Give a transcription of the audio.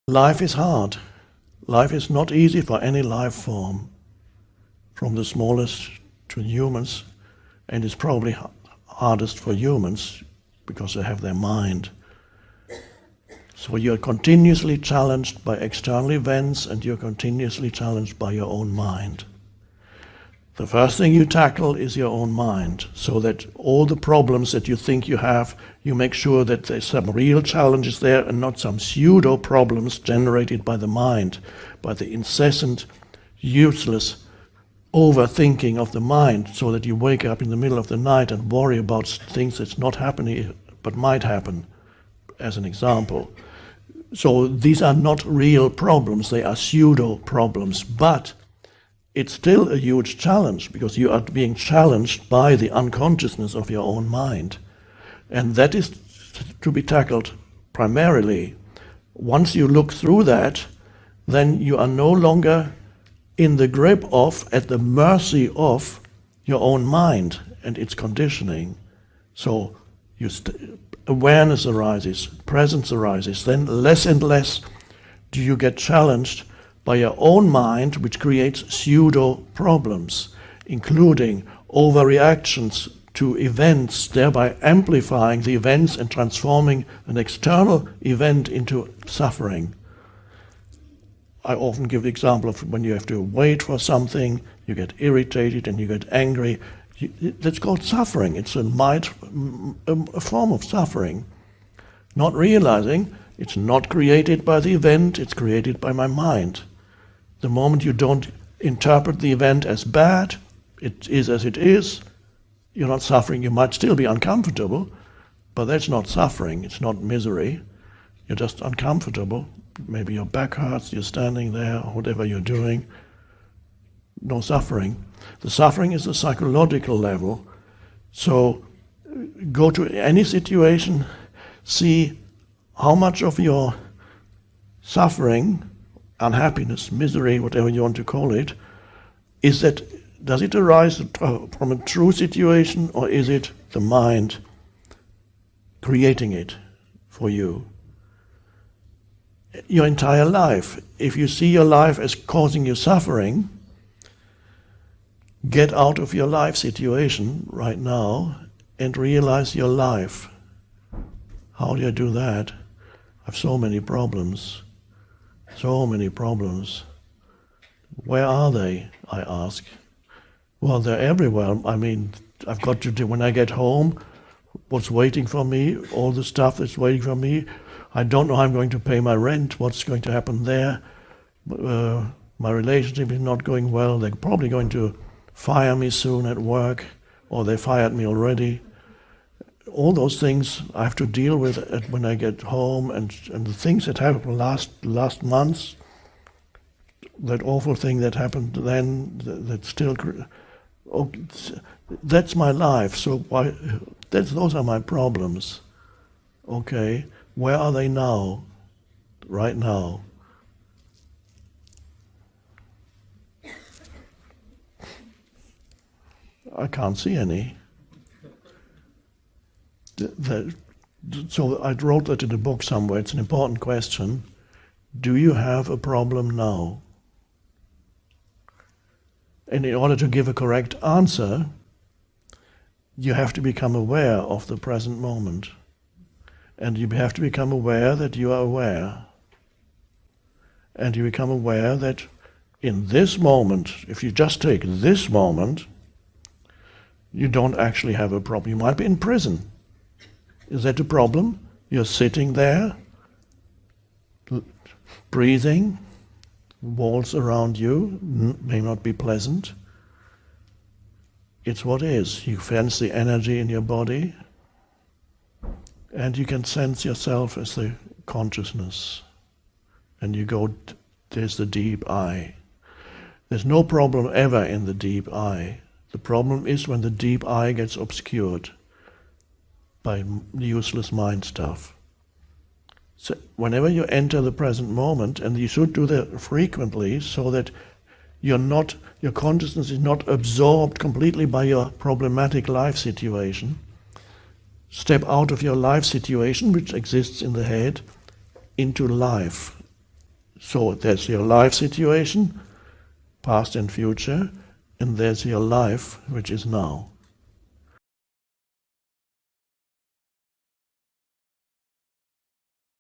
Life is hard. Life is not easy for any life form, from the smallest to humans, and it's probably hardest for humans because they have their mind. So you're continuously challenged by external events, and you're continuously challenged by your own mind. The first thing you tackle is your own mind, so that all the problems that you think you have, you make sure that there's some real challenges there and not some pseudo problems generated by the mind, by the incessant, useless overthinking of the mind, so that you wake up in the middle of the night and worry about things that's not happening but might happen, as an example. So these are not real problems, they are pseudo problems, but it's still a huge challenge, because you are being challenged by the unconsciousness of your own mind. And that is to be tackled primarily. Once you look through that, then you are no longer in the grip of, at the mercy of, your own mind and its conditioning. So awareness arises, presence arises, then less and less do you get challenged by your own mind, which creates pseudo problems, including overreactions to events, thereby amplifying the events and transforming an external event into suffering. I often give the example of when you have to wait for something, you get irritated and you get angry. That's called suffering. It's a form of suffering. Not realizing it's not created by the event, it's created by my mind. The moment you don't interpret the event as bad, it is as it is, you're not suffering. You might still be uncomfortable, but that's not suffering, it's not misery. You're just uncomfortable. Maybe your back hurts, you're standing there, or whatever you're doing. No suffering. The suffering is a psychological level. So go to any situation, see how much of your suffering, unhappiness, misery, whatever you want to call it, does it arise from a true situation, or is it the mind creating it for you? Your entire life, if you see your life as causing you suffering, get out of your life situation right now and realize your life. How do I do that? I have so many problems. So many problems. Where are they, I ask? Well, they're everywhere. I mean, I've got to do, when I get home, what's waiting for me, all the stuff that's waiting for me. I don't know how I'm going to pay my rent, what's going to happen there. My relationship is not going well. They're probably going to fire me soon at work, or they fired me already. All those things I have to deal with when I get home, and the things that happened last months, that awful thing that happened then, that still, that's my life. So those are my problems. Okay, where are they now? Right now. I can't see any. So I wrote that in a book somewhere. It's an important question. Do you have a problem now? And in order to give a correct answer, you have to become aware of the present moment. And you have to become aware that you are aware. And you become aware that in this moment, if you just take this moment, you don't actually have a problem. You might be in prison. Is that a problem? You're sitting there, breathing, walls around you may not be pleasant. It's what is. You sense the energy in your body, and you can sense yourself as the consciousness. And you go, there's the deep I. There's no problem ever in the deep I. The problem is when the deep I gets obscured by useless mind stuff. So whenever you enter the present moment, and you should do that frequently, so that your consciousness is not absorbed completely by your problematic life situation. Step out of your life situation, which exists in the head, into life, So there's your life situation, past and future, and there's your life, which is now.